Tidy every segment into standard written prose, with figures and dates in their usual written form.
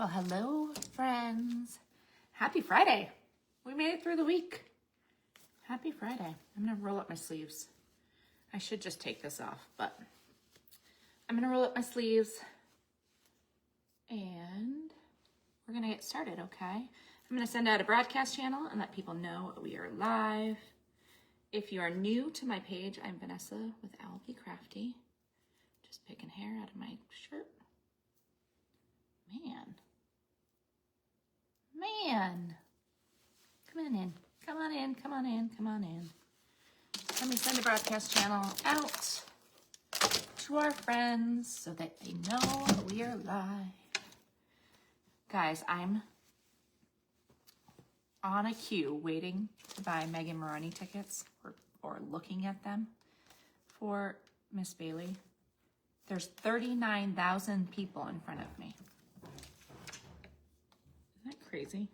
Well, hello, friends. Happy Friday. We made it through the week. Happy Friday. I'm going to roll up my sleeves. I should just take this off, but I'm going to roll up my sleeves and we're going to get started, okay? I'm going to send out a broadcast channel and let people know we are live. If you are new to my page, I'm Vanessa with Albie Crafty. Just picking hair out of my shirt. Man. Come on in. Let me send a broadcast channel out to our friends so that they know we are live. Guys, I'm on a queue waiting to buy Megan Maroney tickets or looking at them for Miss Bailey. There's 39,000 people in front of me. Isn't that crazy?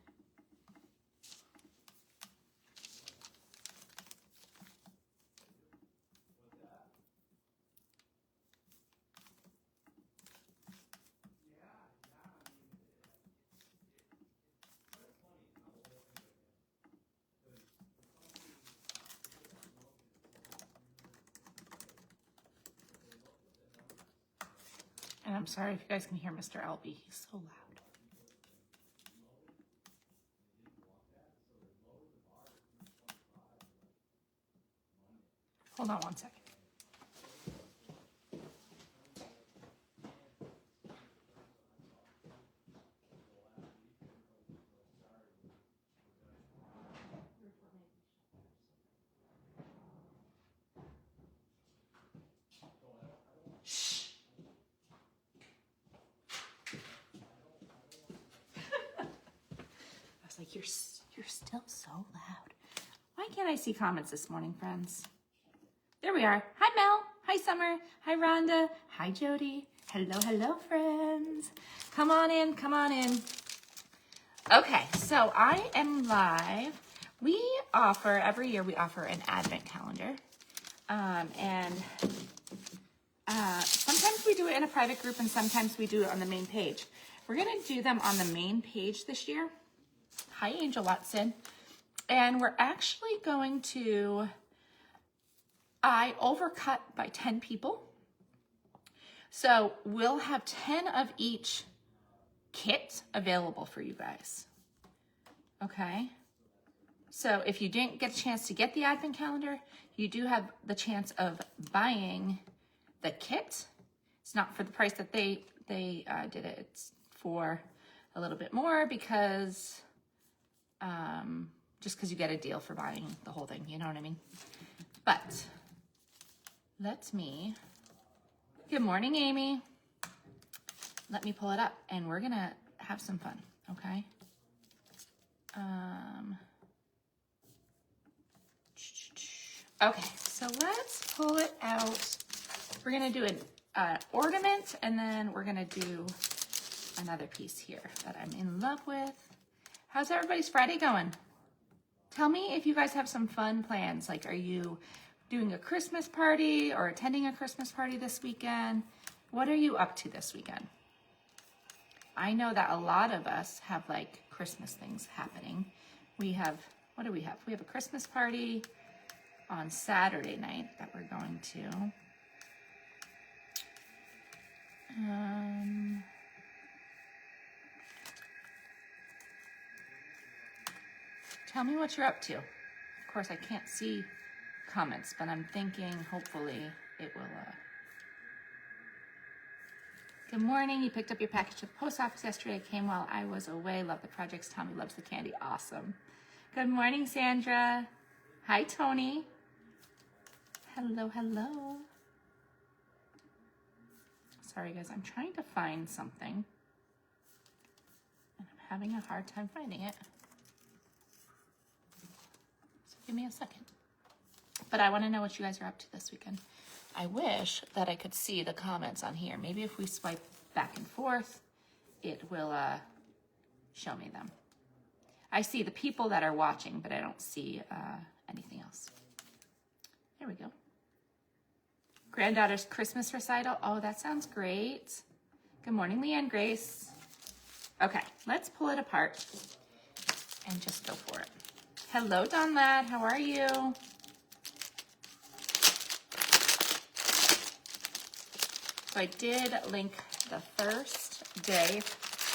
And I'm sorry if you guys can hear Mr. Albie. He's so loud. Hold on one second. Shh. I was like, you're still so loud. Why can't I see comments this morning, friends? There we are. Hi, Mel. Hi, Summer. Hi, Rhonda. Hi, Jody. Hello, friends. Come on in. Okay, so I am live. Every year we offer an advent calendar. Sometimes we do it in a private group and sometimes we do it on the main page. We're gonna do them on the main page this year. Hi, Angel Watson. And we're actually going to, I overcut by 10 people. So we'll have 10 of each kit available for you guys. Okay. So if you didn't get a chance to get the advent calendar, you do have the chance of buying the kit. It's not for the price that they did it. It's for a little bit more because, just because you get a deal for buying the whole thing, you know what I mean? But good morning, Amy. Let me pull it up and we're gonna have some fun, okay? Okay, so let's pull it out. We're gonna do an ornament and then we're gonna do another piece here that I'm in love with. How's everybody's Friday going? Tell me if you guys have some fun plans. Like, are you doing a Christmas party or attending a Christmas party this weekend? What are you up to this weekend? I know that a lot of us have like Christmas things happening. We have, what do we have? We have a Christmas party on Saturday night that we're going to. Tell me what you're up to. Of course, I can't see comments, but I'm thinking hopefully it will. Good morning. You picked up your package at the post office yesterday. It came while I was away. Love the projects. Tommy loves the candy. Awesome. Good morning, Sandra. Hi, Tony. Hello. Sorry, guys. I'm trying to find something, and I'm having a hard time finding it. So give me a second. But I want to know what you guys are up to this weekend. I wish that I could see the comments on here. Maybe if we swipe back and forth, it will show me them. I see the people that are watching, but I don't see anything else. There we go. Granddaughter's Christmas recital. Oh, that sounds great. Good morning, Leanne Grace. Okay, let's pull it apart and just go for it. Hello, Don Ladd, how are you? So I did link the first day.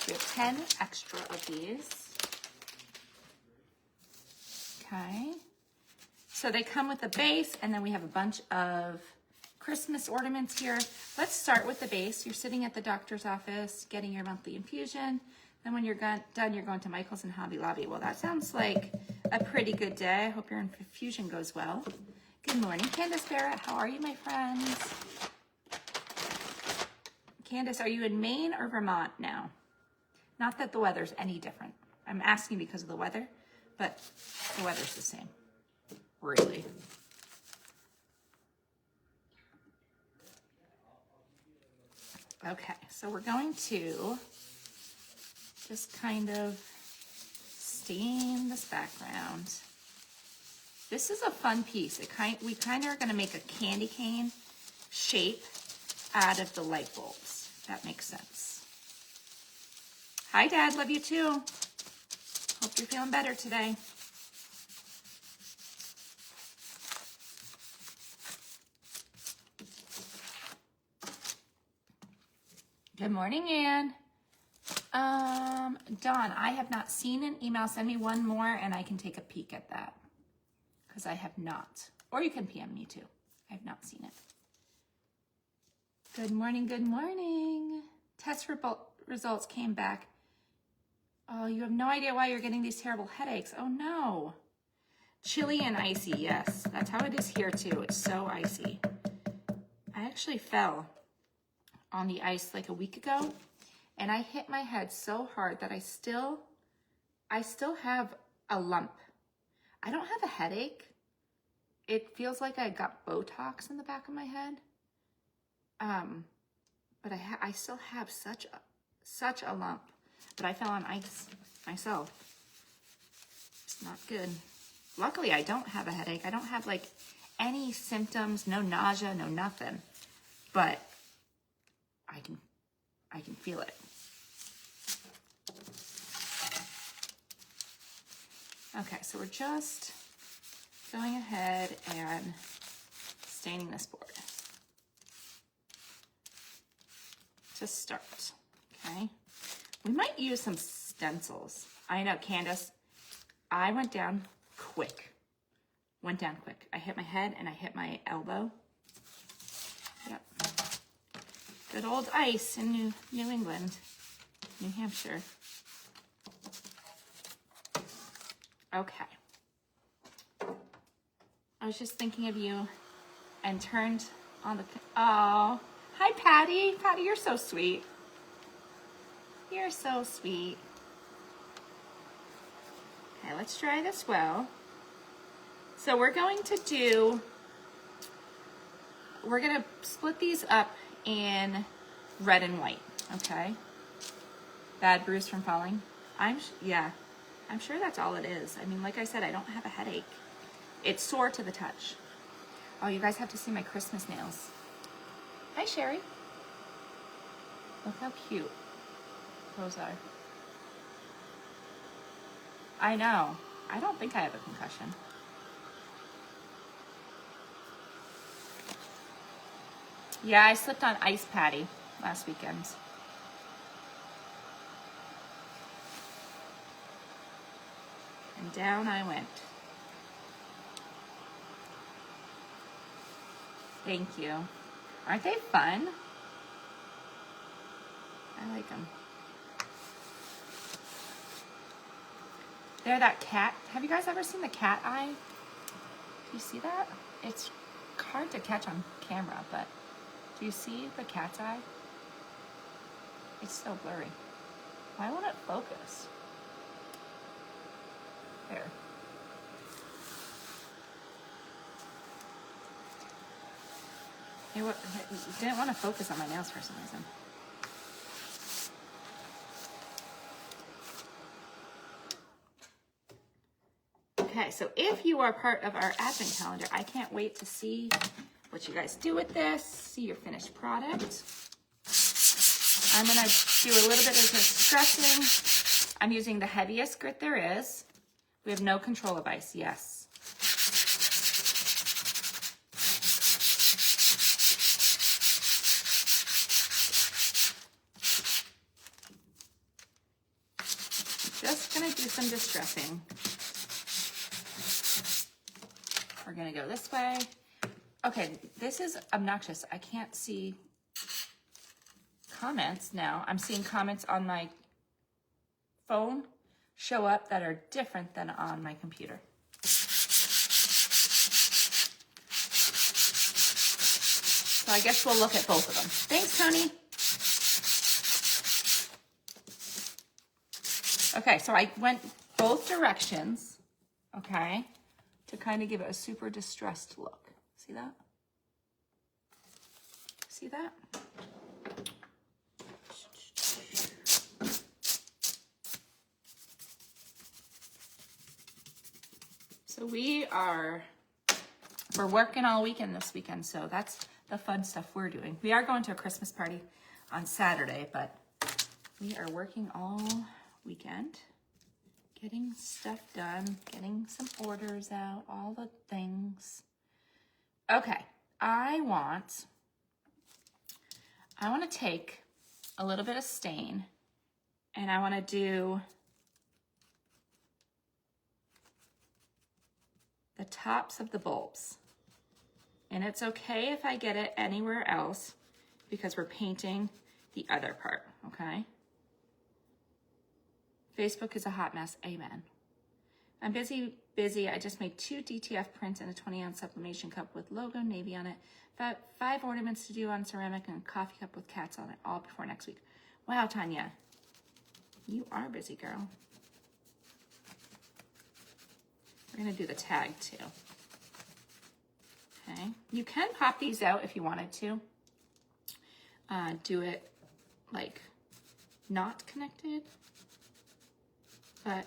We have 10 extra of these. Okay. So they come with a base, and then we have a bunch of Christmas ornaments here. Let's start with the base. You're sitting at the doctor's office, getting your monthly infusion. Then when you're done, you're going to Michael's and Hobby Lobby. Well, that sounds like a pretty good day. I hope your infusion goes well. Good morning, Candace Barrett. How are you, my friends? Candace, are you in Maine or Vermont now? Not that the weather's any different. I'm asking because of the weather, but the weather's the same, really. Okay, so we're going to just kind of stain this background. This is a fun piece. We kind of are going to make a candy cane shape out of the light bulbs. That makes sense. Hi, Dad. Love you too. Hope you're feeling better today. Good morning, Ann. Dawn, I have not seen an email. Send me one more and I can take a peek at that. Because I have not. Or you can PM me too. I have not seen it. Good morning, good morning. Test results came back. Oh, you have no idea why you're getting these terrible headaches. Oh no. Chilly and icy, yes. That's how it is here too. It's so icy. I actually fell on the ice like a week ago, and I hit my head so hard that I still have a lump. I don't have a headache. It feels like I got Botox in the back of my head. But I still have such a lump. But I fell on ice myself. It's not good. Luckily, I don't have a headache. I don't have like any symptoms, no nausea, no nothing. But I can feel it. Okay, so we're just going ahead and staining this board to start, okay? We might use some stencils. I know, Candace, I went down quick. I hit my head and I hit my elbow. Yep. Good old ice in New England, New Hampshire. Okay. I was just thinking of you and turned on the, oh, hi Patty. Patty, you're so sweet. You're so sweet. Okay, let's try this well. So we're going to split these up in red and white, okay? Bad bruise from falling. I'm sure that's all it is. I mean, like I said, I don't have a headache. It's sore to the touch. Oh, you guys have to see my Christmas nails. Hi, Sherry. Look how cute those are. I know. I don't think I have a concussion. Yeah, I slipped on ice, Patty, last weekend. And down I went. Thank you. Aren't they fun? I like them. They're that cat. Have you guys ever seen the cat eye? Do you see that? It's hard to catch on camera, but do you see the cat's eye? It's so blurry. Why won't it focus? There. It didn't want to focus on my nails for some reason. Okay, so if you are part of our advent calendar, I can't wait to see what you guys do with this, see your finished product. I'm gonna do a little bit of distressing. I'm using the heaviest grit there is. We have no control of ice, yes. Just gonna do some distressing. We're gonna go this way. Okay, this is obnoxious. I can't see comments now. I'm seeing comments on my phone show up that are different than on my computer. So I guess we'll look at both of them. Thanks, Tony. Okay, so I went both directions, okay, to kind of give it a super distressed look. See that? See that? So we're working all weekend this weekend, so that's the fun stuff we're doing. We are going to a Christmas party on Saturday, but we are working all weekend, getting stuff done, getting some orders out, all the things. Okay, I want to take a little bit of stain and I want to do the tops of the bulbs. And it's okay if I get it anywhere else because we're painting the other part, okay? Facebook is a hot mess, amen. I'm busy. I just made 2 DTF prints and a 20-ounce sublimation cup with logo navy on it. 5 ornaments to do on ceramic and a coffee cup with cats on it, all before next week. Wow, Tanya, you are busy, girl. We're gonna do the tag too. Okay, you can pop these out if you wanted to. Do it like not connected, but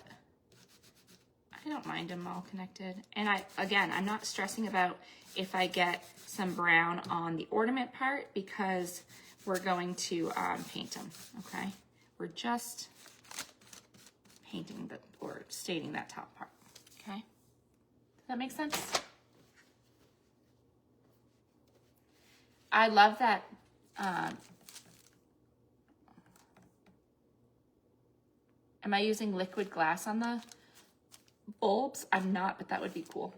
I don't mind them all connected. And I'm not stressing about if I get some brown on the ornament part because we're going to paint them, okay? We're just painting or staining that top part, okay? Does that make sense? I love that. Am I using liquid glass on the bulbs? I'm not, but that would be cool.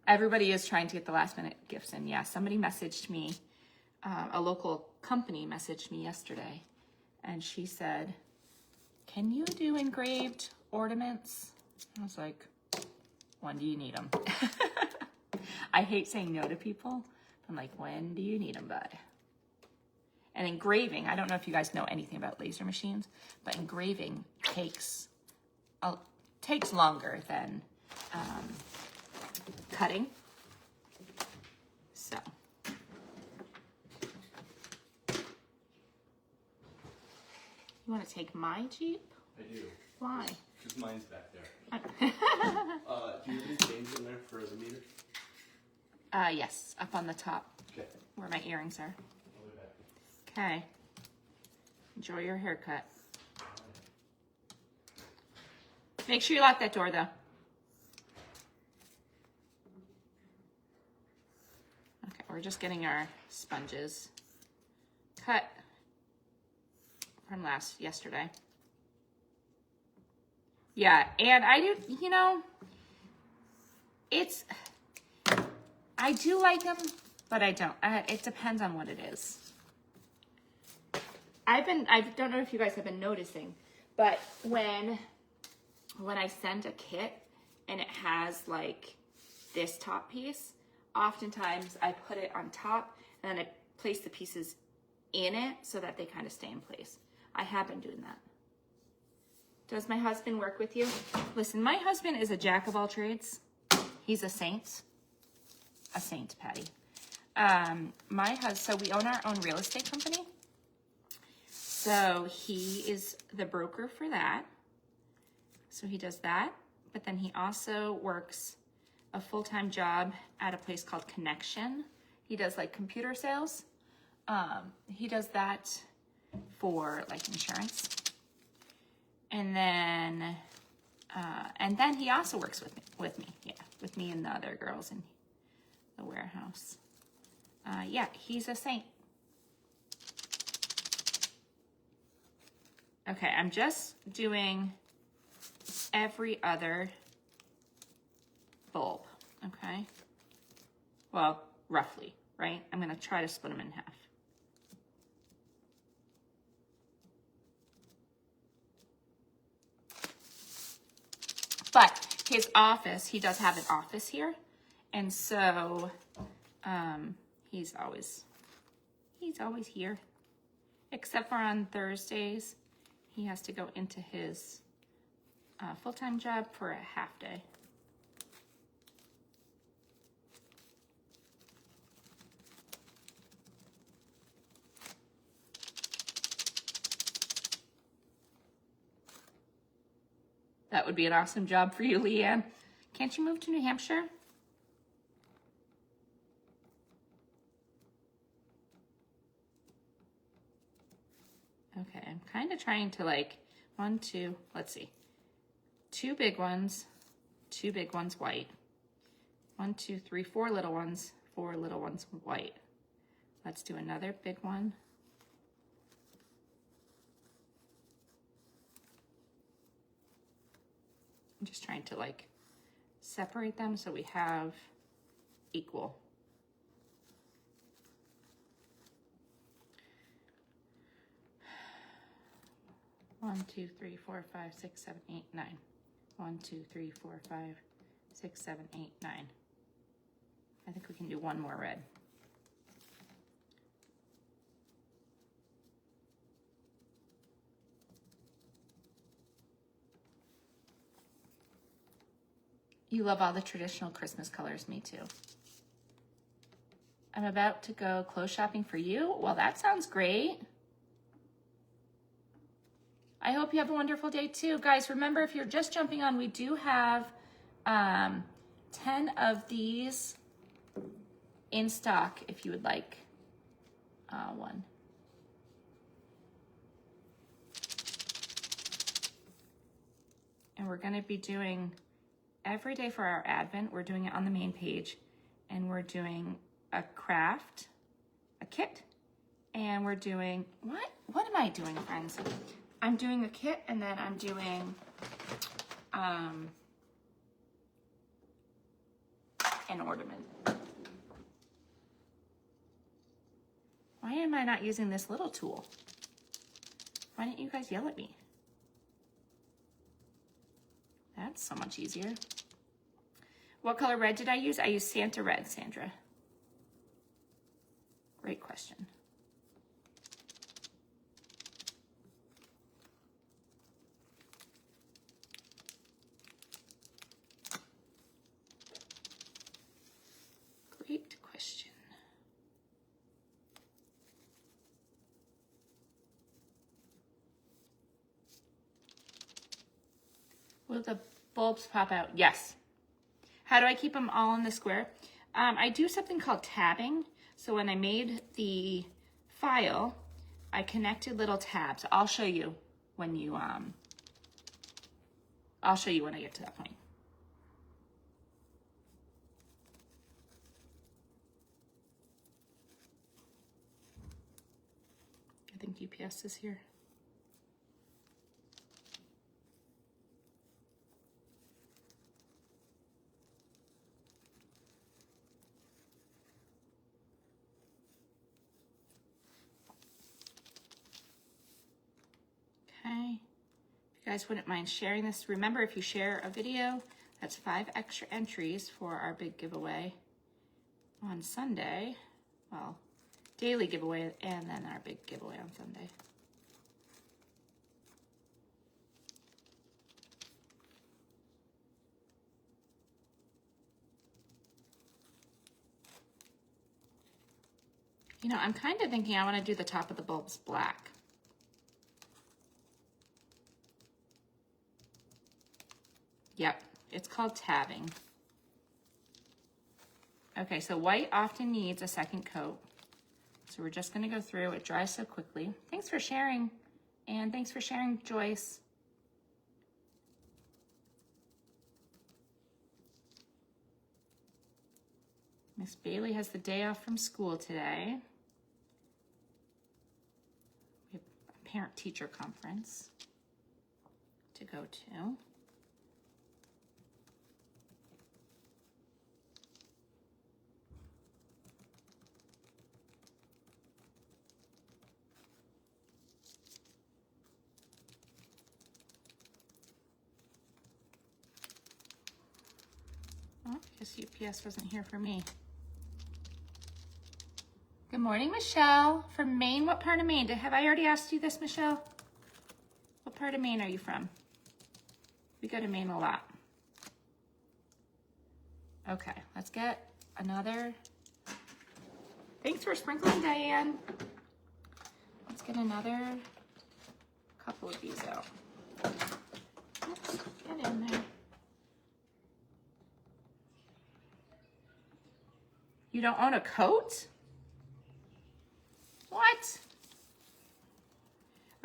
Everybody is trying to get the last minute gifts in. Yeah, somebody messaged me, a local company messaged me yesterday, and she said, can you do engraved ornaments? I was like, when do you need them? I hate saying no to people. I'm like, when do you need them, bud? And engraving, I don't know if you guys know anything about laser machines, but engraving takes longer than cutting. So. You want to take my Jeep? I do. Why? Because mine's back there. Do you have any change in there for the meter? Yes, up on the top. Okay. Where my earrings are. I'll be back. Okay. Enjoy your haircut. Make sure you lock that door, though. Okay, we're just getting our sponges cut from yesterday. Yeah, and I do, I do like them, but I don't. It depends on what it is. I don't know if you guys have been noticing, but when I send a kit and it has like this top piece, oftentimes I put it on top and then I place the pieces in it so that they kind of stay in place. I have been doing that. Does my husband work with you? Listen, my husband is a jack of all trades. He's a saint. A saint, Patty. So we own our own real estate company. So he is the broker for that. So he does that. But then he also works a full-time job at a place called Connection. He does like computer sales. He does that for like insurance. And then he also works with me and the other girls in the warehouse. Yeah, he's a saint. Okay, I'm just doing every other bulb, okay? Well, roughly, right? I'm gonna try to split them in half. But his office, he does have an office here. And so he's always here. Except for on Thursdays, he has to go into his full-time job for a half day. That would be an awesome job for you, Leanne. Can't you move to New Hampshire? Okay, I'm kind of trying to like, let's see. 2 big ones white. 1, 2, 3, 4 little ones, 4 little ones white. Let's do another big one. I'm just trying to like separate them so we have equal. One, 2, 3, 4, 5, 6, 7, 8, 9. 1, 2, 3, 4, 5, 6, 7, 8, 9. I think we can do one more red. You love all the traditional Christmas colors, me too. I'm about to go clothes shopping for you. Well, that sounds great. I hope you have a wonderful day too. Guys, remember, if you're just jumping on, we do have 10 of these in stock if you would like one. And we're gonna be doing every day for our Advent, we're doing it on the main page, and we're doing a craft, a kit, and we're doing, what am I doing, friends? I'm doing a kit, and then I'm doing an ornament. Why am I not using this little tool? Why didn't you guys yell at me? That's so much easier. What color red did I use? I used Santa Red, Sandra. Great question. Great question. Will the bulbs pop out? Yes. How do I keep them all in the square? I do something called tabbing. So when I made the file, I connected little tabs. I'll show you when you, I'll show you when I get to that point. I think UPS is here. Okay, if you guys wouldn't mind sharing this, remember if you share a video, that's 5 extra entries for our big giveaway on Sunday. Well, daily giveaway and then our big giveaway on Sunday. You know, I'm kind of thinking I want to do the top of the bulbs black. Yep, it's called tabbing. Okay, so white often needs a second coat. So we're just gonna go through. It dries so quickly. Thanks for sharing, and thanks for sharing, Joyce. Miss Bailey has the day off from school today. We have a parent-teacher conference to go to. Oh, I guess UPS wasn't here for me. Good morning, Michelle from Maine. What part of Maine? Have I already asked you this, Michelle? What part of Maine are you from? We go to Maine a lot. Okay, let's get another. Thanks for sprinkling, Diane. Let's get another couple of these out. Oops, get in there. You don't own a coat? What?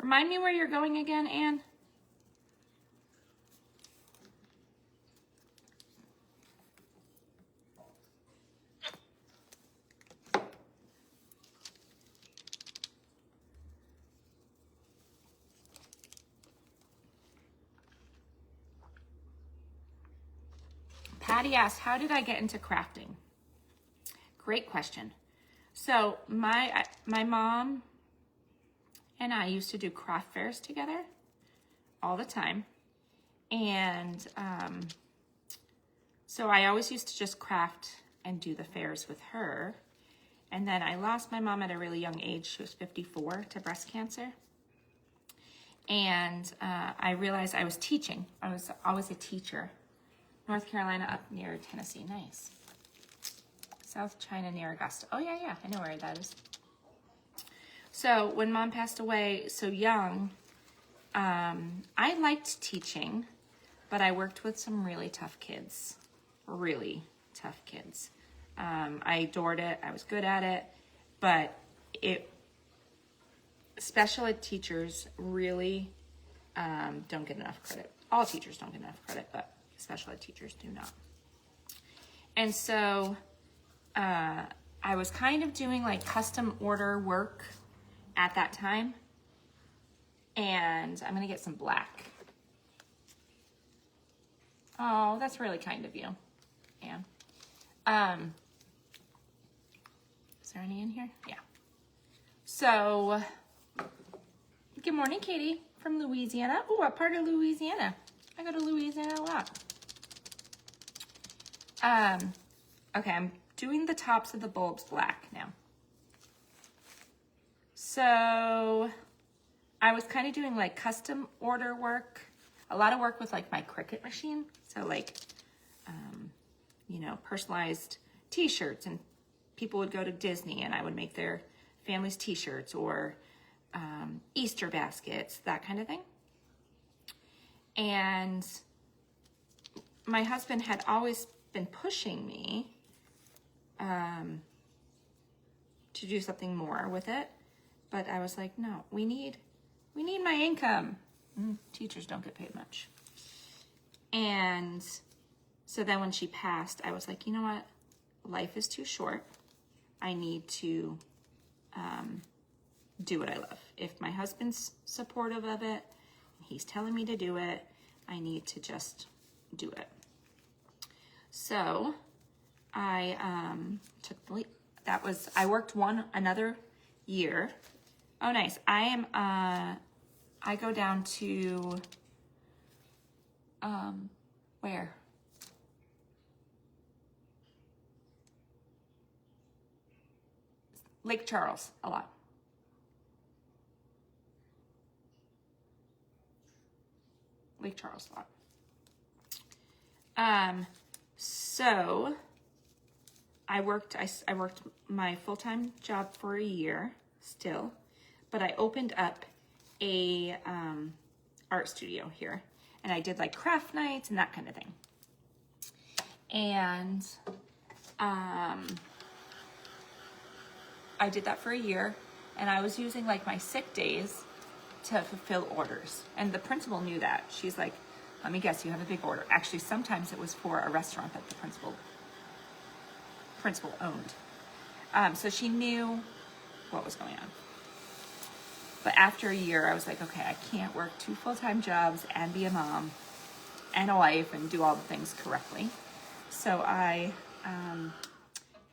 Remind me where you're going again, Anne. Patty asked, how did I get into crafting? Great question. So my mom and I used to do craft fairs together all the time. And so I always used to just craft and do the fairs with her. And then I lost my mom at a really young age. She was 54 to breast cancer. And I realized I was teaching. I was always a teacher. North Carolina up near Tennessee. Nice. South China near Augusta. Oh, yeah, I know where that is. So when Mom passed away so young, I liked teaching, but I worked with some really tough kids. Really tough kids. I adored it. I was good at it, but special ed teachers really don't get enough credit. All teachers don't get enough credit, but special ed teachers do not. And so I was kind of doing like custom order work at that time. And I'm gonna get some black. Oh, that's really kind of you, Anne. Is there any in here? Yeah. So, good morning, Katie from Louisiana. Oh, what part of Louisiana? I go to Louisiana a lot. Okay, I'm doing the tops of the bulbs black now. So I was kind of doing like custom order work, a lot of work with like my Cricut machine. So like, personalized t-shirts, and people would go to Disney and I would make their family's t-shirts or Easter baskets, that kind of thing. And my husband had always been pushing me to do something more with it. But I was like, no, we need my income. Teachers don't get paid much. And so then when she passed, I was like, you know what? Life is too short. I need to do what I love. If my husband's supportive of it, he's telling me to do it, I need to just do it. So I I worked another year. Oh, nice. I go down to, where? Lake Charles, a lot. Lake Charles, a lot. So I worked my full-time job for a year still, but I opened up a art studio here, and I did like craft nights and that kind of thing. And I did that for a year, and I was using like my sick days to fulfill orders. And the principal knew that. She's like, let me guess, you have a big order. Actually, sometimes it was for a restaurant that the principal owned. So she knew what was going on. But after a year, I was like, okay, I can't work 2 full-time jobs and be a mom and a wife and do all the things correctly. So I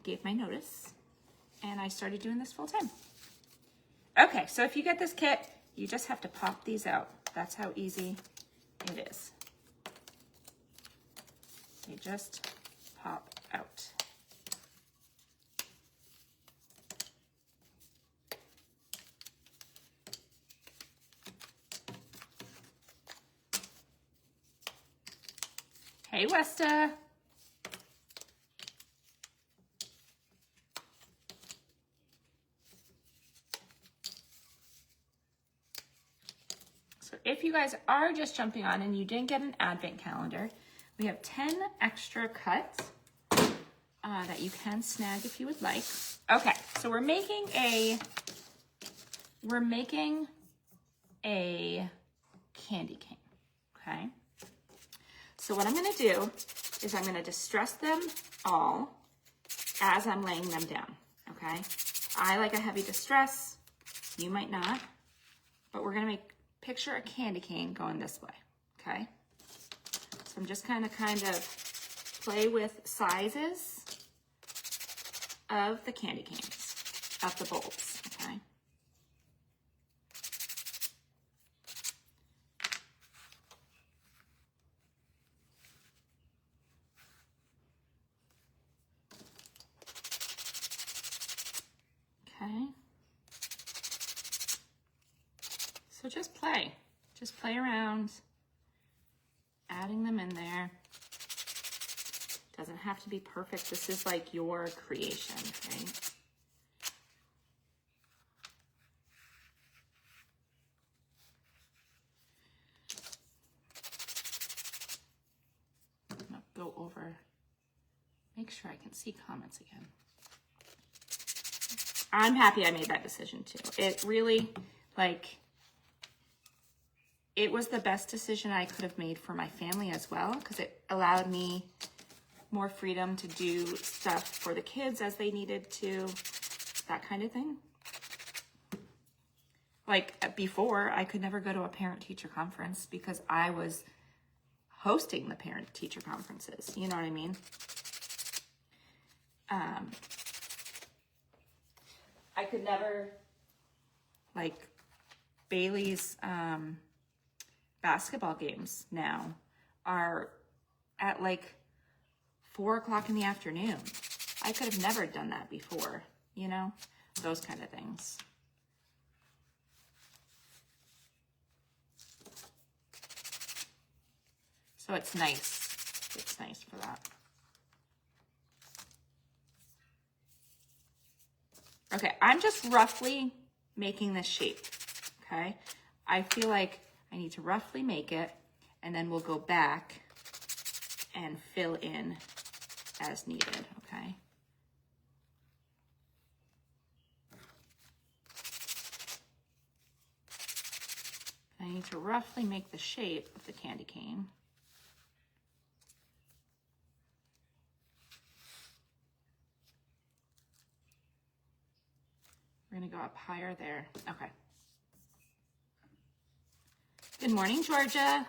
gave my notice and I started doing this full-time. Okay, so if you get this kit, you just have to pop these out. That's how easy it is. They just pop out. Hey, Westa. So if you guys are just jumping on and you didn't get an advent calendar, we have 10 extra cuts that you can snag if you would like. Okay, so we're making a candy cane, okay? So what I'm gonna do is I'm gonna distress them all as I'm laying them down, okay? I like a heavy distress, you might not, but we're gonna picture a candy cane going this way, okay? So I'm just kind of play with sizes of the candy canes, of the bulbs, okay? Okay. So just play around, adding them in there. Doesn't have to be perfect. This is like your creation, right? I'm gonna go over, make sure I can see comments again. I'm happy I made that decision too. It really, it was the best decision I could have made for my family as well, because it allowed me more freedom to do stuff for the kids as they needed to, that kind of thing. Like before, I could never go to a parent-teacher conference because I was hosting the parent-teacher conferences. You know what I mean? I could never, like Bailey's basketball games now are at like 4 o'clock in the afternoon. I could have never done that before, you know, those kind of things. So it's nice. It's nice for that. Okay, I'm just roughly making this shape, okay? I feel like I need to roughly make it, and then we'll go back and fill in as needed, okay? I need to roughly make the shape of the candy cane. We're gonna go up higher there. Okay. Good morning, Georgia.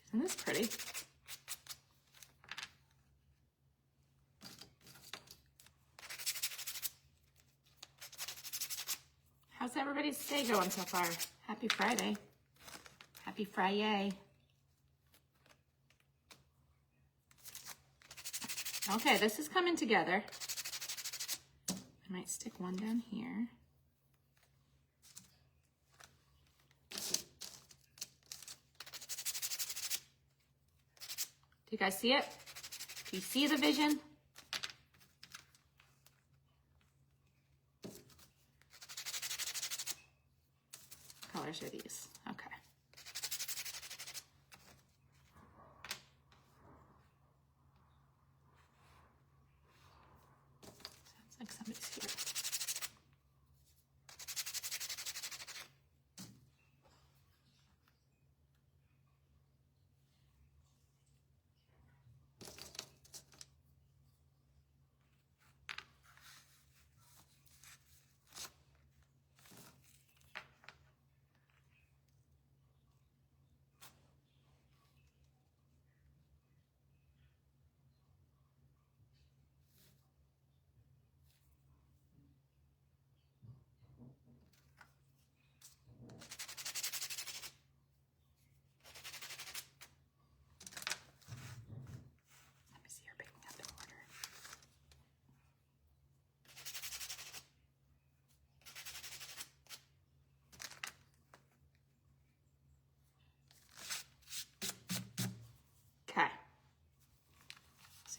Isn't this pretty? How's everybody's day going so far? Happy Friday. Happy Friday. Okay, this is coming together. I might stick one down here. Do you guys see it? Do you see the vision? What colors are these? Okay.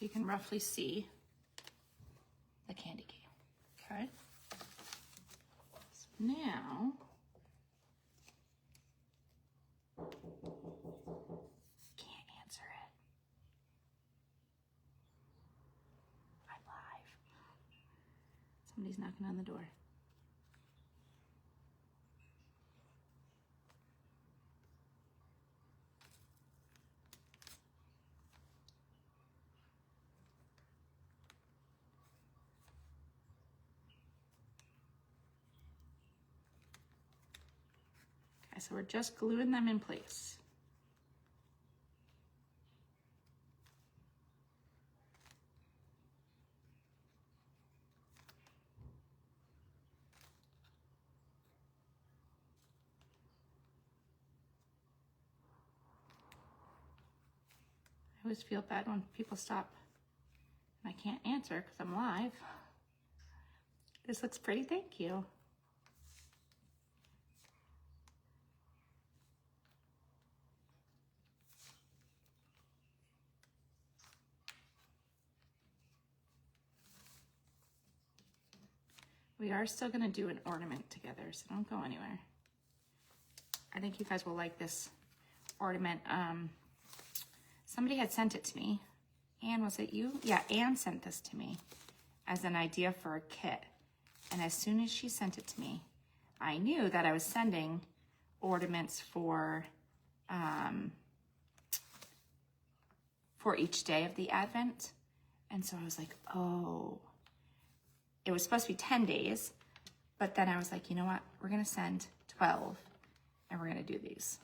you can roughly see the candy cane, okay? So now, can't answer it. I'm live. Somebody's knocking on the door. Okay, so we're just gluing them in place. I always feel bad when people stop and I can't answer because I'm live. This looks pretty, thank you. We are still gonna do an ornament together, so don't go anywhere. I think you guys will like this ornament. Somebody had sent it to me. Anne, was it you? Yeah, Anne sent this to me as an idea for a kit. And as soon as she sent it to me, I knew that I was sending ornaments for each day of the Advent. And so I was like, oh, it was supposed to be 10 days, but then I was like, you know what? We're gonna send 12 and we're gonna do these.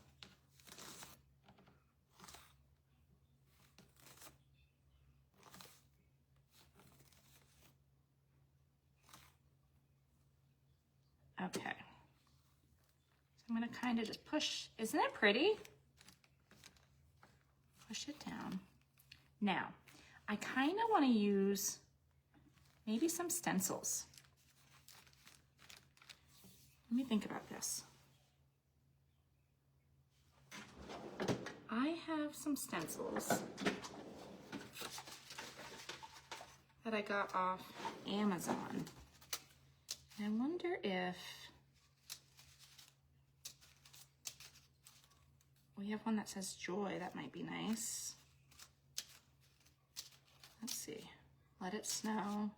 Okay. So I'm gonna kind of just push, isn't it pretty? Push it down. Now, I kind of want to use maybe some stencils. Let me think about this. I have some stencils that I got off Amazon. And I wonder if we have one that says joy. That might be nice. Let's see. Let it snow.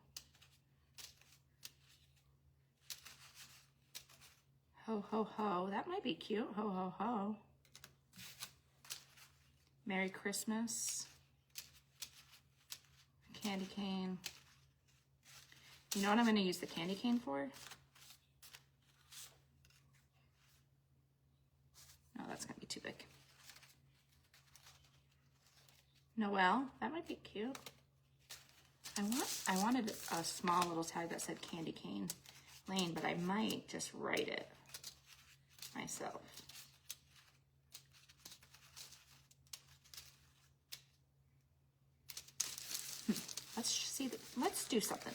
Ho, ho, ho. That might be cute. Ho, ho, ho. Merry Christmas. Candy cane. You know what I'm going to use the candy cane for? No, that's going to be too big. Noel, that might be cute. I wanted a small little tag that said Candy Cane Lane, but I might just write it myself. Let's do something.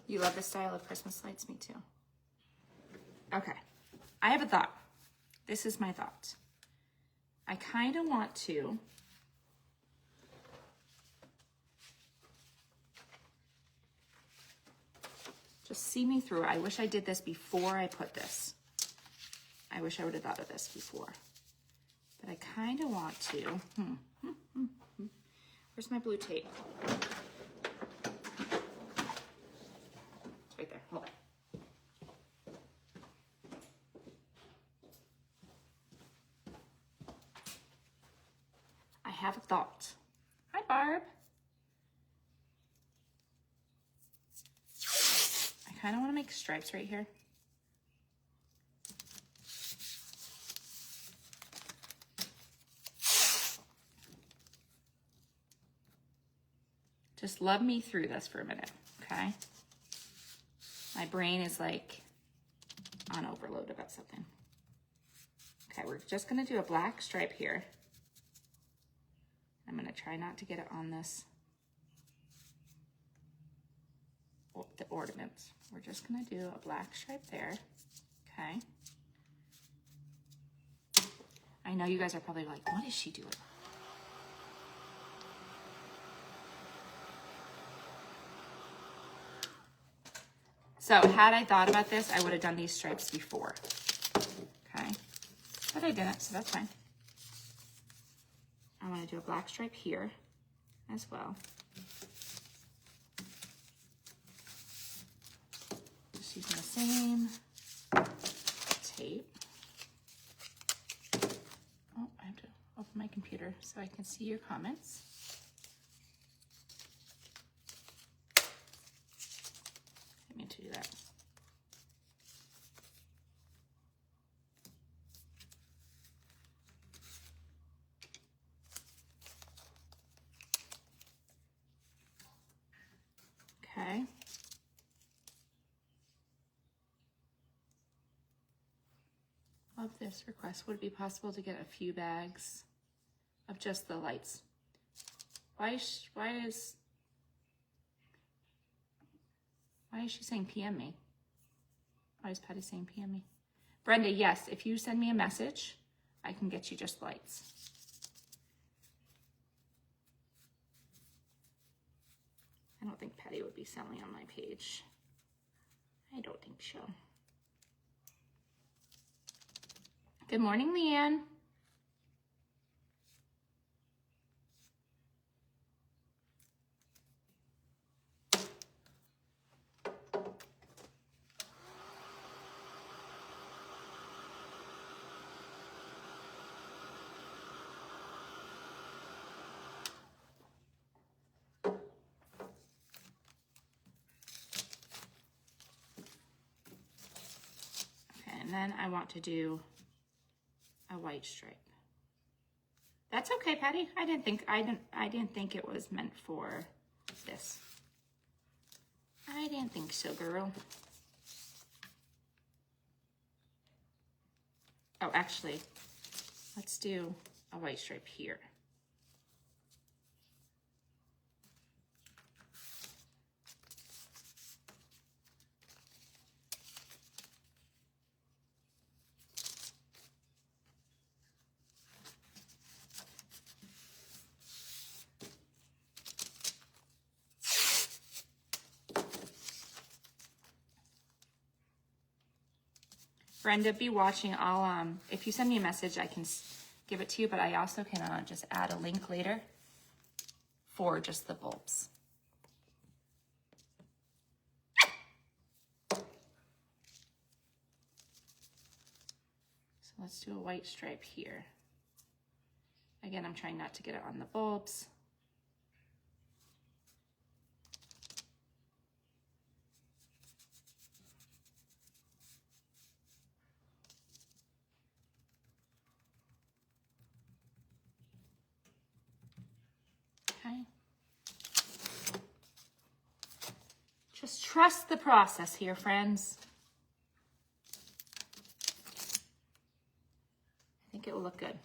You love the style of Christmas lights? Me too. Okay, I have a thought. This is my thought. I kind of want to just see me through. I wish I did this before I put this. I wish I would have thought of this before. But I kind of want to. Where's my blue tape? It's right there. Hold on. I have a thought. Hi, Barb. I kind of want to make stripes right here. Just love me through this for a minute, okay? My brain is like on overload about something. Okay, we're just gonna do a black stripe here. I'm gonna try not to get it on this, the ornaments. We're just gonna do a black stripe there, okay? I know you guys are probably like, what is she doing? So had I thought about this, I would have done these stripes before. Okay, but I didn't, so that's fine. I want to do a black stripe here as well. Just using the same tape. Oh, I have to open my computer so I can see your comments. I mean to do that. Okay. Love this request. Would it be possible to get a few bags of just the lights? Why is she saying PM me? Why is Patty saying PM me? Brenda, yes, if you send me a message, I can get you just lights. I don't think Patty would be selling on my page. I don't think so. Good morning, Leanne. And then I want to do a white stripe. That's okay, Patty. I didn't think it was meant for this. I didn't think so, girl. Oh, actually, let's do a white stripe here. Brenda, be watching. I'll if you send me a message, I can give it to you, but I also can just add a link later for just the bulbs. So let's do a white stripe here. Again, I'm trying not to get it on the bulbs. Okay. Just trust the process here, friends. I think it will look good.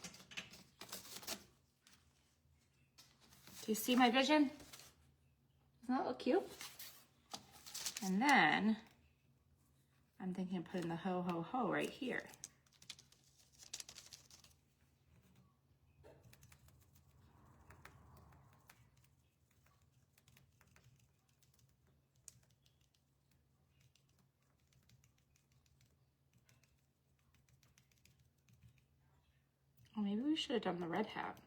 Do you see my vision? Doesn't that look cute? And then I'm thinking of putting the ho, ho, ho right here. Or maybe we should have done the red hat.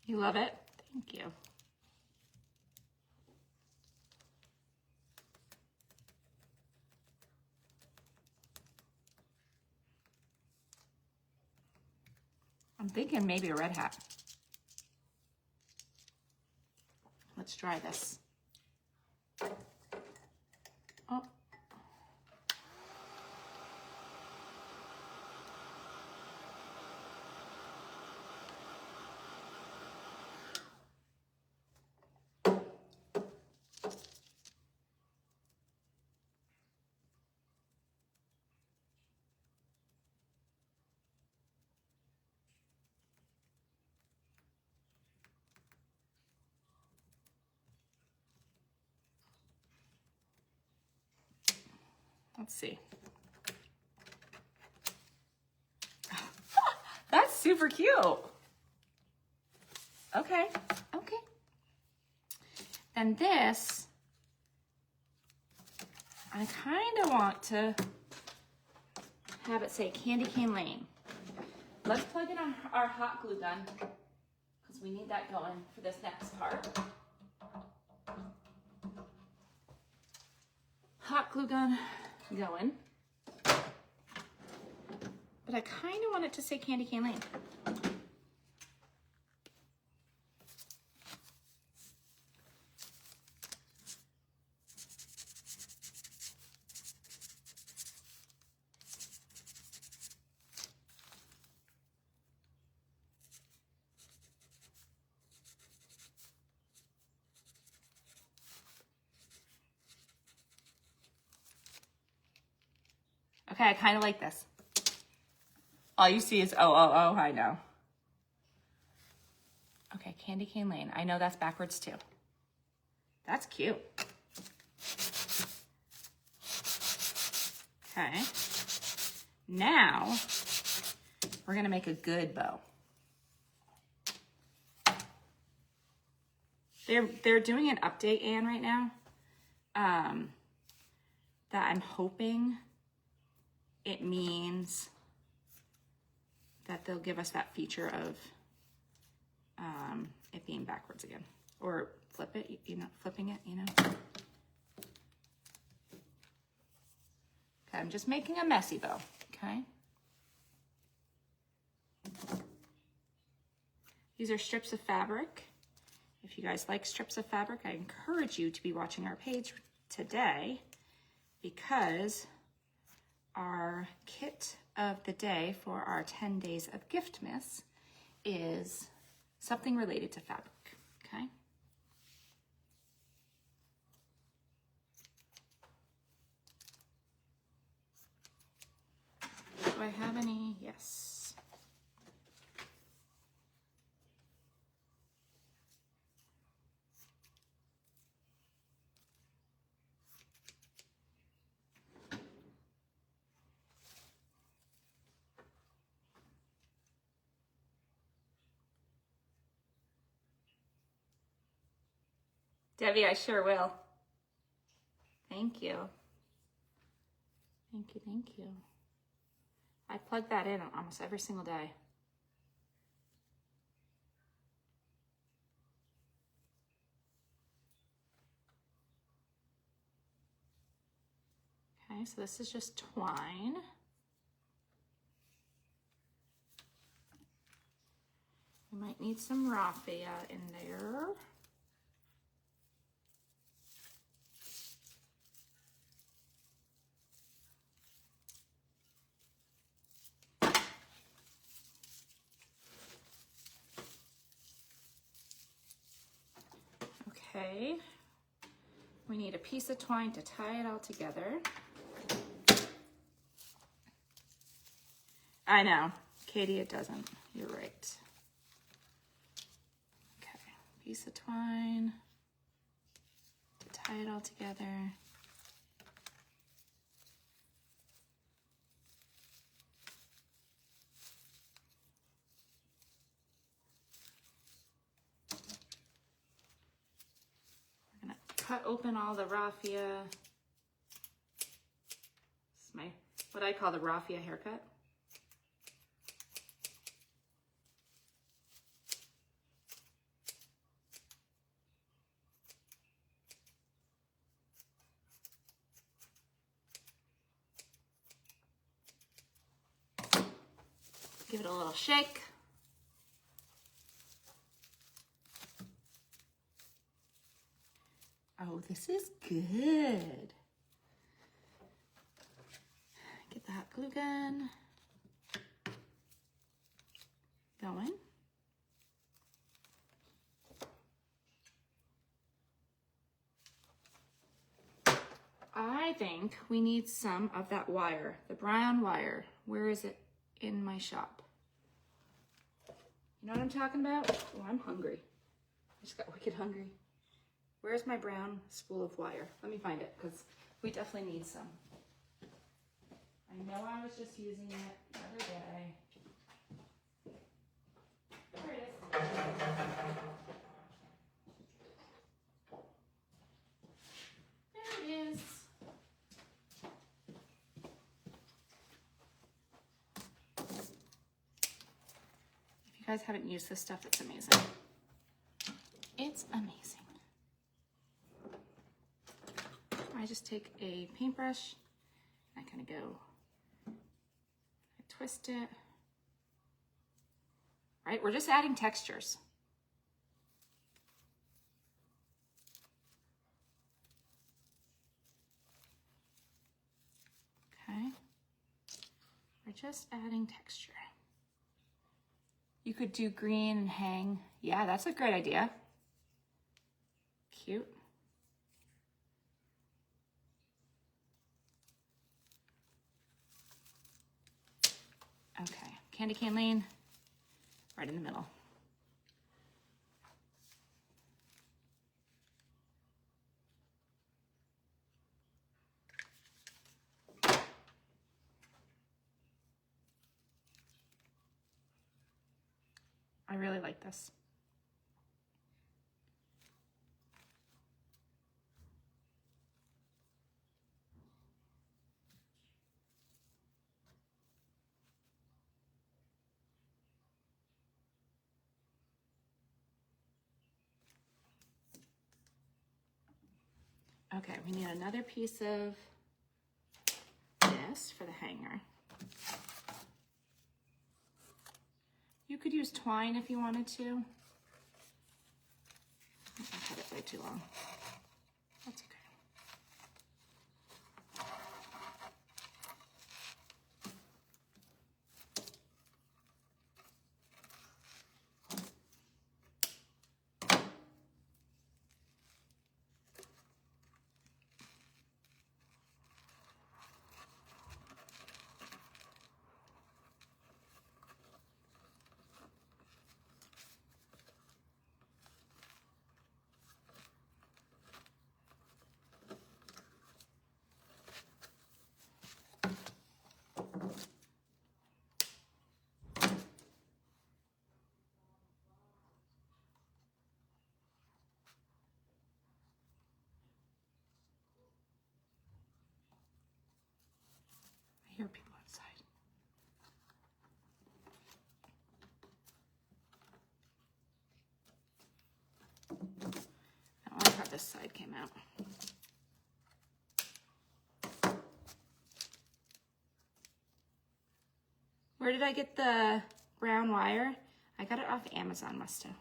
You love it? Thank you. I'm thinking maybe a red hat. Let's try this. Oh. Let's see. super cute. Okay, okay. And this, I kind of want to have it say Candy Cane Lane. Let's plug in our hot glue gun because we need that going for this next part. Hot glue gun going. But I kind of want it to say Candy Cane Lane. Okay, I kind of like this. All you see is oh, I know. Okay, Candy Cane Lane. I know that's backwards too. That's cute. Okay. Now, we're gonna make a good bow. They're doing an update, Anne, right now. That I'm hoping it means that they'll give us that feature of it being backwards again, or flip it, flipping it, Okay, I'm just making a messy bow, okay? These are strips of fabric. If you guys like strips of fabric, I encourage you to be watching our page today because our kit of the day for our 10 days of Giftmas is something related to fabric, okay? Do I have any? Yes. Debbie, I sure will. Thank you. Thank you, thank you. I plug that in almost every single day. Okay, so this is just twine. We might need some raffia in there. Okay, we need a piece of twine to tie it all together. I know, Katie, it doesn't. You're right. Okay, piece of twine to tie it all together. Cut open all the raffia. This is what I call the raffia haircut. Give it a little shake. Oh, this is good. Get the hot glue gun going. I think we need some of that wire, the brown wire. Where is it in my shop? You know what I'm talking about? Oh, I'm hungry. I just got wicked hungry. Where's my brown spool of wire? Let me find it, because we definitely need some. I know I was just using it the other day. There it is. If you guys haven't used this stuff, it's amazing. It's amazing. I just take a paintbrush, I kind of go, I twist it. Right, we're just adding textures. Okay, we're just adding texture. You could do green and hang. Yeah, that's a great idea. Cute. Okay, candy cane lane, right in the middle. I really like this. Okay, we need another piece of this for the hanger. You could use twine if you wanted to. I cut it way too long. That's okay. I hear people outside. I don't like how this side came out. Where did I get the brown wire? I got it off Amazon, must have.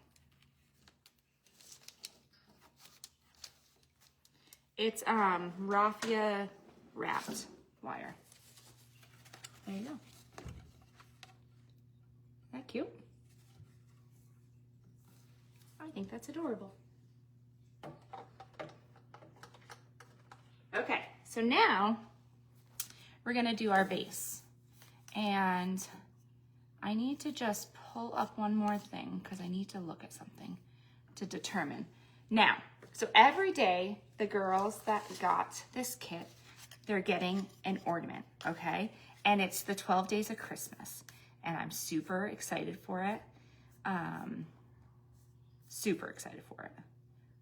It's raffia wrapped wire. There you go. Isn't that cute? I think that's adorable. Okay, so now we're gonna do our base. And I need to just pull up one more thing because I need to look at something to determine. Now, so every day, the girls that got this kit, they're getting an ornament, okay? And it's the 12 days of Christmas. And I'm super excited for it. Super excited for it.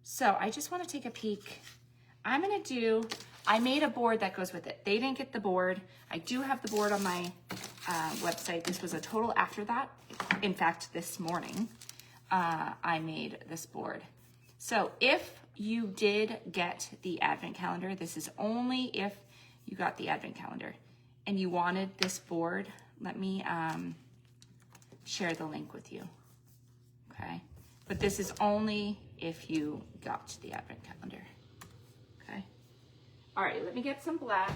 So I just want to take a peek. I made a board that goes with it. They didn't get the board. I do have the board on my website. This was a total after that. In fact, this morning, I made this board. So if you did get the advent calendar, this is only if you got the advent calendar and you wanted this board, let me share the link with you, okay? But this is only if you got the advent calendar, okay? All right, let me get some black.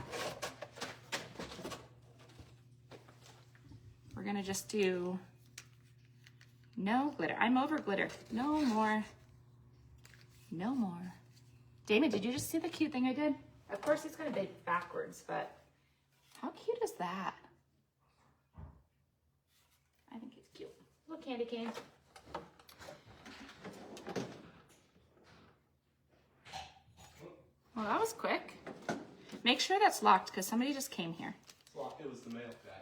We're gonna just do no glitter. I'm over glitter. No more. No more. Damon, did you just see the cute thing I did? Of course it's gonna be backwards, but how cute is that? I think it's cute. Little candy cane. Well, that was quick. Make sure that's locked because somebody just came here. Well, it was the mail guy.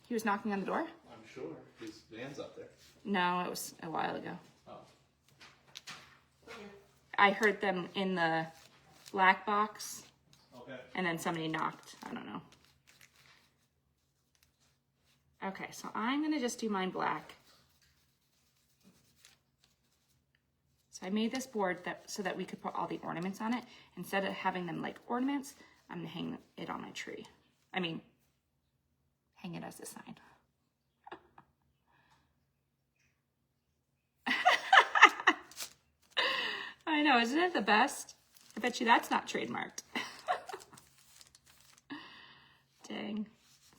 He was knocking on the door? I'm sure. His van's up there. No, it was a while ago. Oh. Okay. I heard them in the black box, Okay. and then somebody knocked. I don't know. Okay, so I'm gonna just do mine black. So I made this board so that we could put all the ornaments on it. Instead of having them like ornaments, I'm gonna hang it on my tree. I mean, hang it as a sign. I know, isn't it the best? I bet you that's not trademarked. Dang,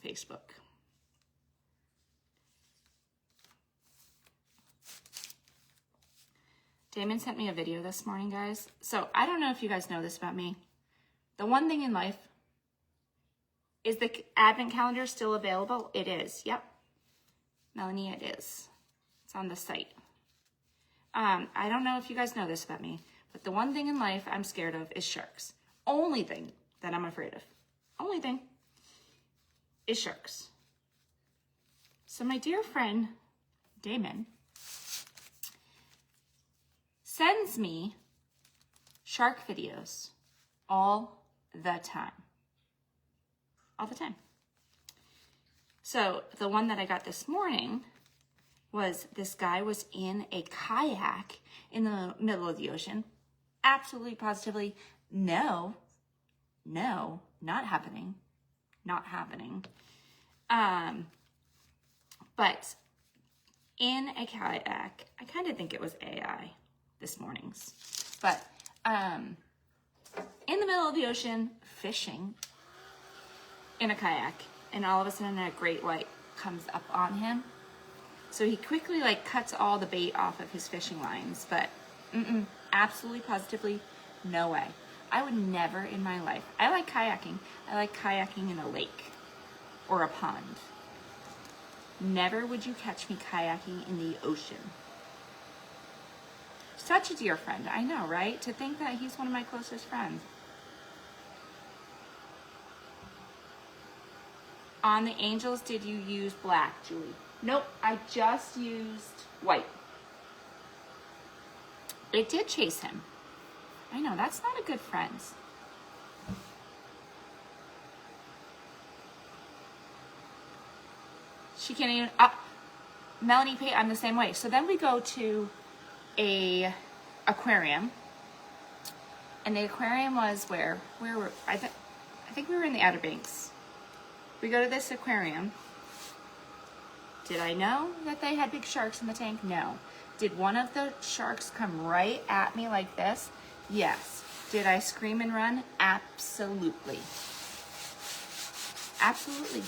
Facebook. Damon sent me a video this morning, guys. So I don't know if you guys know this about me. The one thing in life, is the advent calendar still available? It is, yep. Melanie, it is. It's on the site. I don't know if you guys know this about me, but the one thing in life I'm scared of is sharks. Only thing that I'm afraid of, only thing, is sharks. So my dear friend, Damon, sends me shark videos all the time. All the time. So the one that I got this morning was this guy was in a kayak in the middle of the ocean. Absolutely, positively, no, not happening. Not happening. But in a kayak, I kind of think it was AI this morning's, but in the middle of the ocean, fishing in a kayak, and all of a sudden a great white comes up on him. So he quickly like cuts all the bait off of his fishing lines, but absolutely, positively, no way. I would never in my life. I like kayaking. I like kayaking in a lake or a pond. Never would you catch me kayaking in the ocean. Such a dear friend, I know, right? To think that he's one of my closest friends. On the angels, did you use black, Julie? Nope, I just used white. It did chase him. I know, that's not a good friend. She can't even, Melanie Pay, I'm the same way. So then we go to a aquarium. And the aquarium was where were, I think we were in the Outer Banks. We go to this aquarium. Did I know that they had big sharks in the tank? No. Did one of the sharks come right at me like this? Yes. Did I scream and run? Absolutely. Absolutely.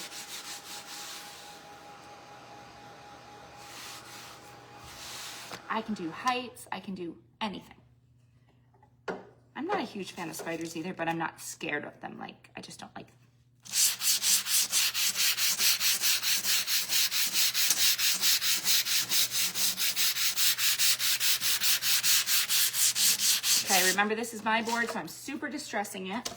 I can do heights. I can do anything. I'm not a huge fan of spiders either, but I'm not scared of them. Like, I just don't like them. Okay, remember this is my board, so I'm super distressing it.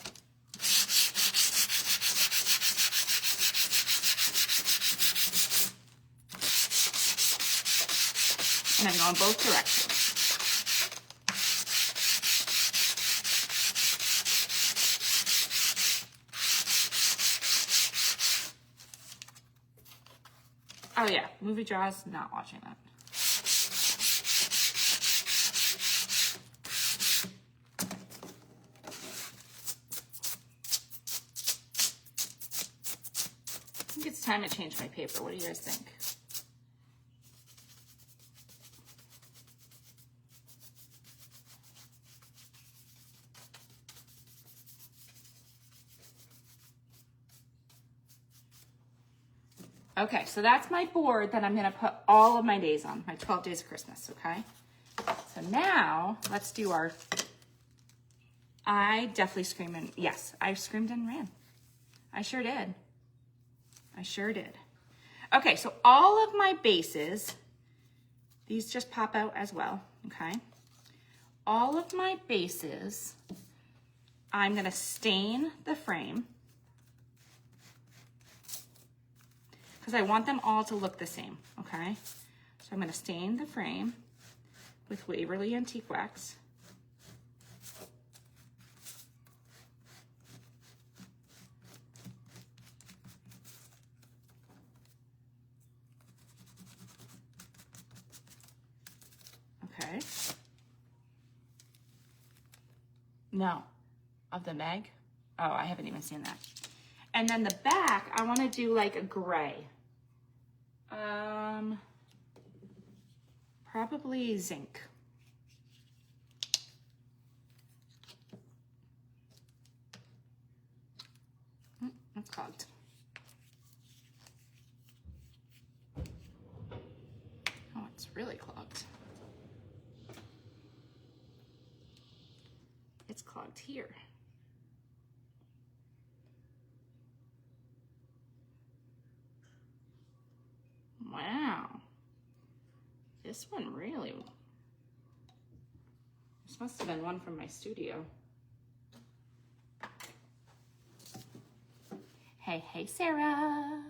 And I'm going both directions. Oh yeah, movie draws, not watching that. I think it's time to change my paper. What do you guys think? Okay, so that's my board that I'm gonna put all of my days on, my 12 days of Christmas, okay? So now, let's do our, I definitely screamed and, yes, I screamed and ran. I sure did. I sure did. Okay, so all of my bases, these just pop out as well, okay? All of my bases, I'm gonna stain the frame. because I want them all to look the same, okay? So I'm gonna stain the frame with Waverly Antique Wax. Okay. No, of the Meg. Oh, I haven't even seen that. And then the back, I want to do like a gray. Probably zinc. That's clogged. Oh, it's really clogged. It's clogged here. Wow. This one really, this must have been one from my studio. Hey, Sarah.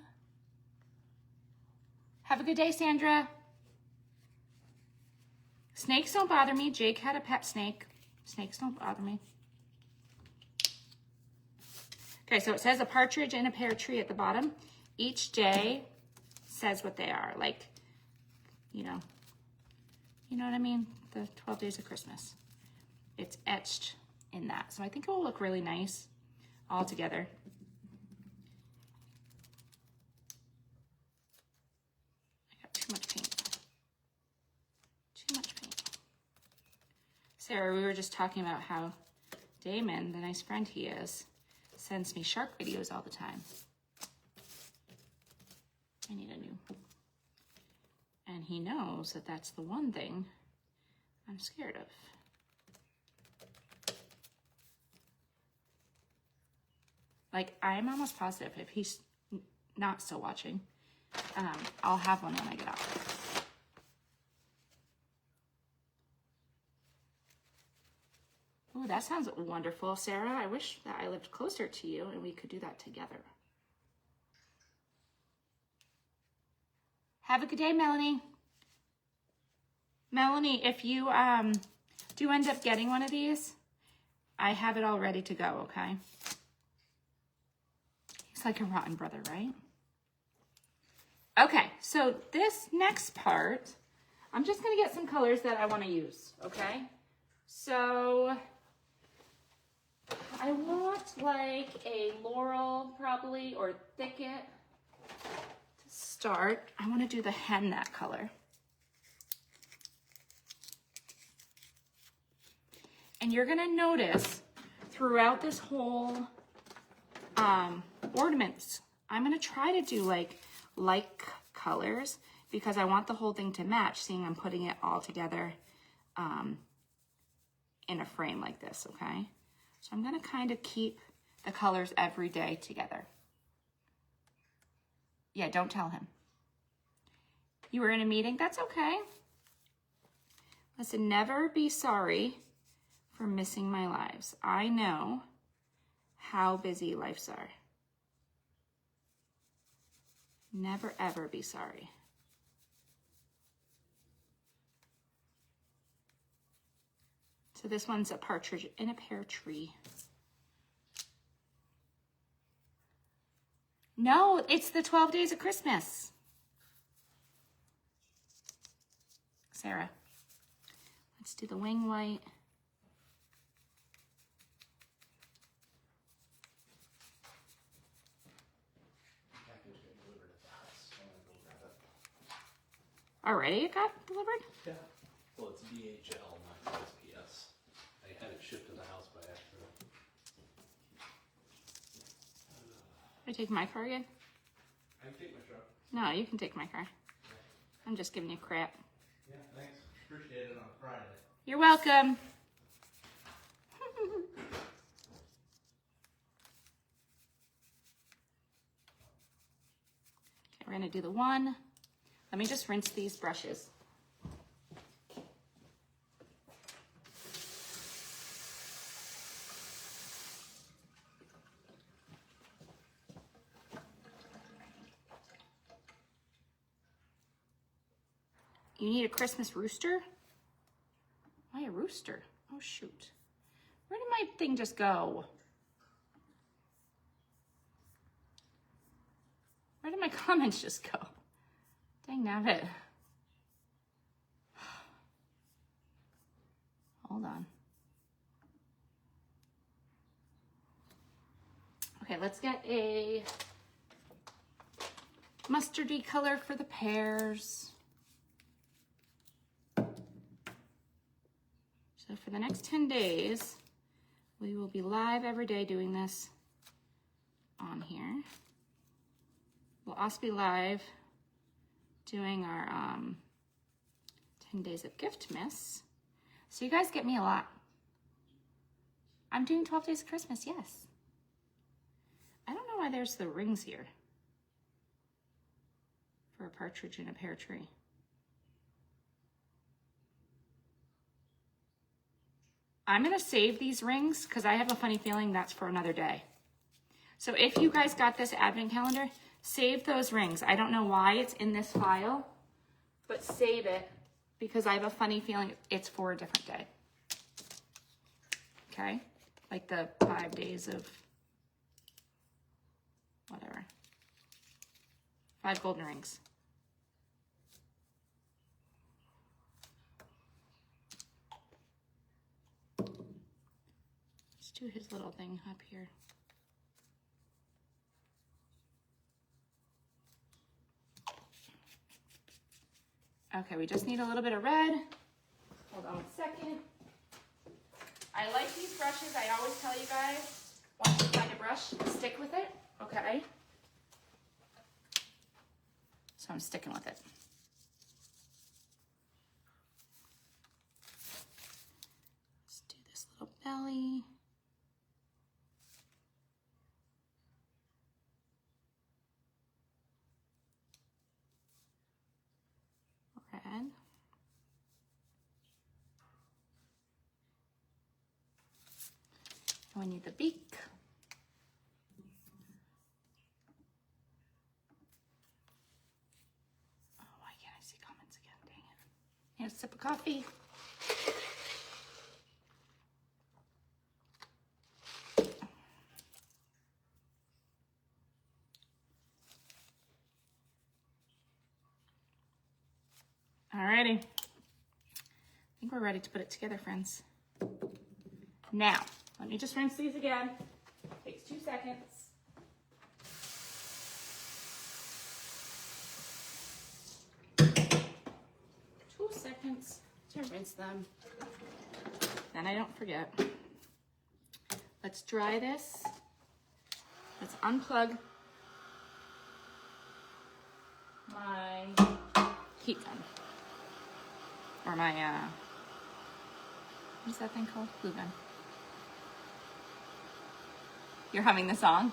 Have a good day, Sandra. Snakes don't bother me. Jake had a pet snake. Snakes don't bother me. Okay, so it says a partridge in a pear tree at the bottom. Each day says what they are. Like, you know what I mean? The 12 days of Christmas. It's etched in that. So I think it will look really nice all together. I got too much paint. Too much paint. Sarah, we were just talking about how Damon, the nice friend he is, sends me shark videos all the time. I need a new. And he knows that that's the one thing I'm scared of. Like, I'm almost positive if he's not still watching, I'll have one when I get off. Oh, that sounds wonderful, Sarah. I wish that I lived closer to you and we could do that together. Have a good day, Melanie. Melanie, if you do end up getting one of these, I have it all ready to go, okay? He's like a rotten brother, right? Okay, so this next part, I'm just gonna get some colors that I wanna use, okay? So, I want like a laurel probably, or thicket. To start, I wanna do the hen that color. And you're gonna notice throughout this whole ornaments, I'm gonna try to do like colors because I want the whole thing to match, seeing I'm putting it all together in a frame like this, okay? So I'm gonna kind of keep the colors every day together. Yeah, don't tell him. You were in a meeting? That's okay. Listen, never be sorry for missing my lives. I know how busy lives are. Never ever be sorry. So this one's a partridge in a pear tree. No, it's the 12 days of Christmas. Sarah, let's do the wing white. Already it got delivered? Yeah. Well, it's DHL, not USPS. I had it shipped to the house by accident. I take my car again? I can take my truck. No, you can take my car. I'm just giving you crap. Yeah, thanks. Appreciate it on Friday. You're welcome. Okay, we're gonna do the one. Let me just rinse these brushes. You need a Christmas rooster? Why a rooster? Oh, shoot. Where did my thing just go? Where did my comments just go? Dang nabbit. Hold on. Okay, let's get a mustardy color for the pears. So for the next 10 days, we will be live every day doing this on here. We'll also be live doing our 10 days of Giftmas. So you guys get me a lot. I'm doing 12 days of Christmas, yes. I don't know why there's the rings here for a partridge in a pear tree. I'm gonna save these rings because I have a funny feeling that's for another day. So if you guys got this advent calendar, save those rings. I don't know why it's in this file, but save it because I have a funny feeling it's for a different day. Okay? Like the 5 days of whatever. 5 golden rings. Let's do his little thing up here. Okay, we just need a little bit of red. Hold on a second. I like these brushes. I always tell you guys, once you find a brush, stick with it, okay? So I'm sticking with it. Let's do this little belly. Red. And we need the beak. Oh, why can't I see comments again? Dang it. And a sip of coffee. Alrighty. I think we're ready to put it together, friends. Now, let me just rinse these again. Takes 2 seconds. To rinse them. Then I don't forget. Let's dry this. Let's unplug my heat gun. Or my, what is that thing called? Glue gun. You're humming the song?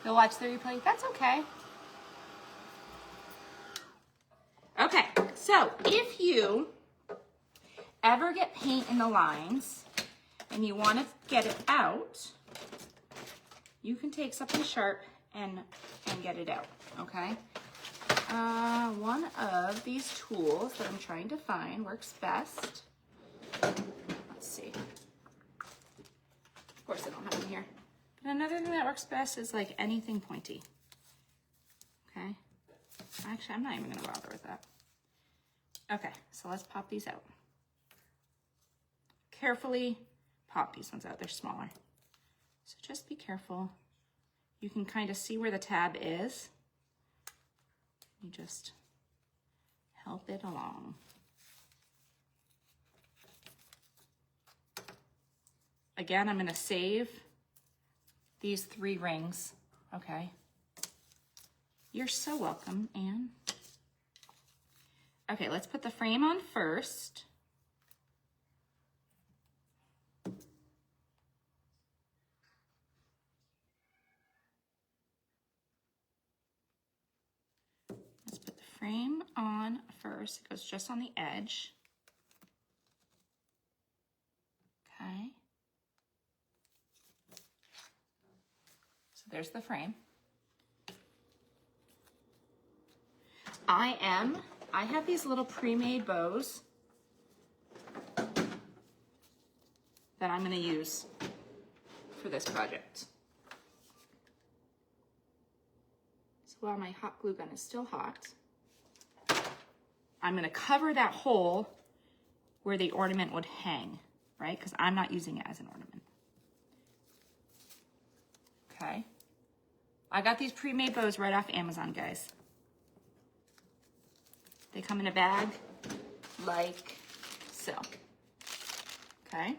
You'll watch the replay? That's okay. Okay, so if you ever get paint in the lines and you want to get it out, you can take something sharp and get it out, okay? One of these tools that I'm trying to find works best. Let's see. Of course I don't have them here. But another thing that works best is like anything pointy, okay? Actually, I'm not even gonna bother with that. Okay, so let's pop these out. Carefully pop these ones out, they're smaller. So just be careful. You can kind of see where the tab is. You just help it along. Again, I'm gonna save these 3 rings, okay? You're so welcome, Anne. Okay, let's put the frame on first. Let's put the frame on first. It goes just on the edge. Okay. So there's the frame. I have these little pre-made bows that I'm going to use for this project. So while my hot glue gun is still hot, I'm going to cover that hole where the ornament would hang, right? Because I'm not using it as an ornament. Okay. I got these pre-made bows right off Amazon, guys. They come in a bag like so. Okay.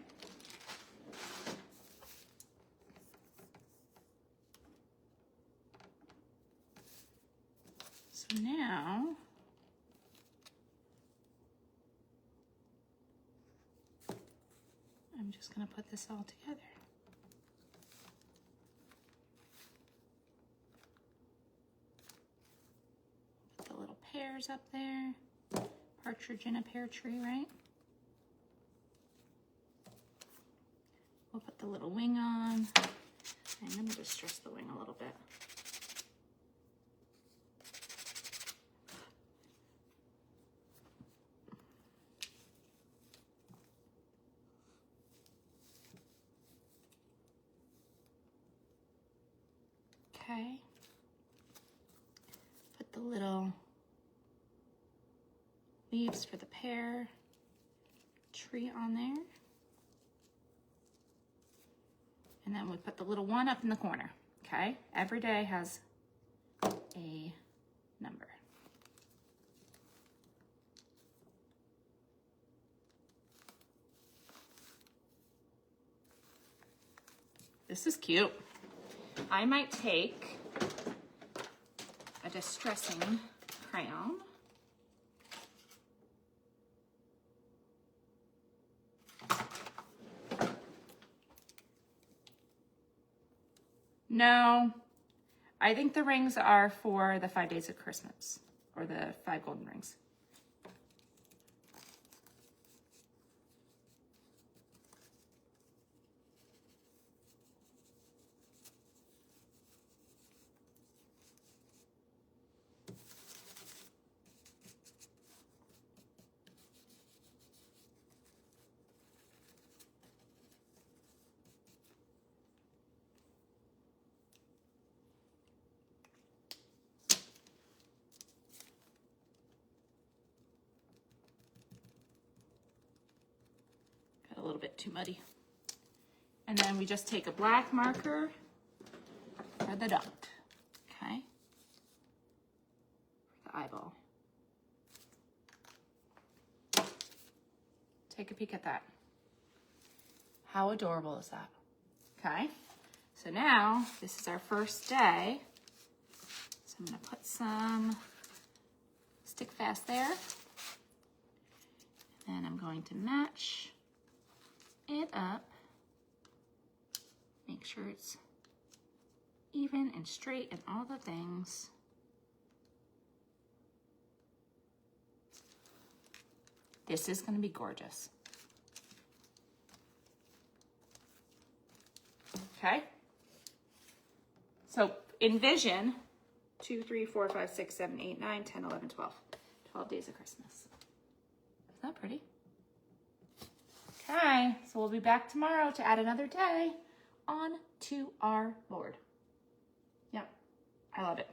So now I'm just going to put this all together. Put the little pears up there. Partridge in a pear tree, right? We'll put the little wing on. And I'm going to distress the wing a little bit. Okay. Put the little leaves for the pear tree on there. And then we put the little one up in the corner, okay? Every day has a number. This is cute. I might take a distressing crayon. No, I think the rings are for the 5 days of Christmas, or the 5 golden rings. A little bit too muddy. And then we just take a black marker for the dot, okay? For the eyeball. Take a peek at that. How adorable is that? Okay, so now this is our first day. So I'm gonna put some stick fast there. And I'm going to match it up, make sure it's even and straight and all the things. This is going to be gorgeous. Okay, so envision 2, 3, 4, 5, 6, 7, 8, 9, 10, 11, 12. 12 days of Christmas. Isn't that pretty? Okay, so we'll be back tomorrow to add another day on to our board. Yep, I love it.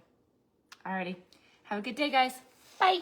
Alrighty, have a good day, guys. Bye.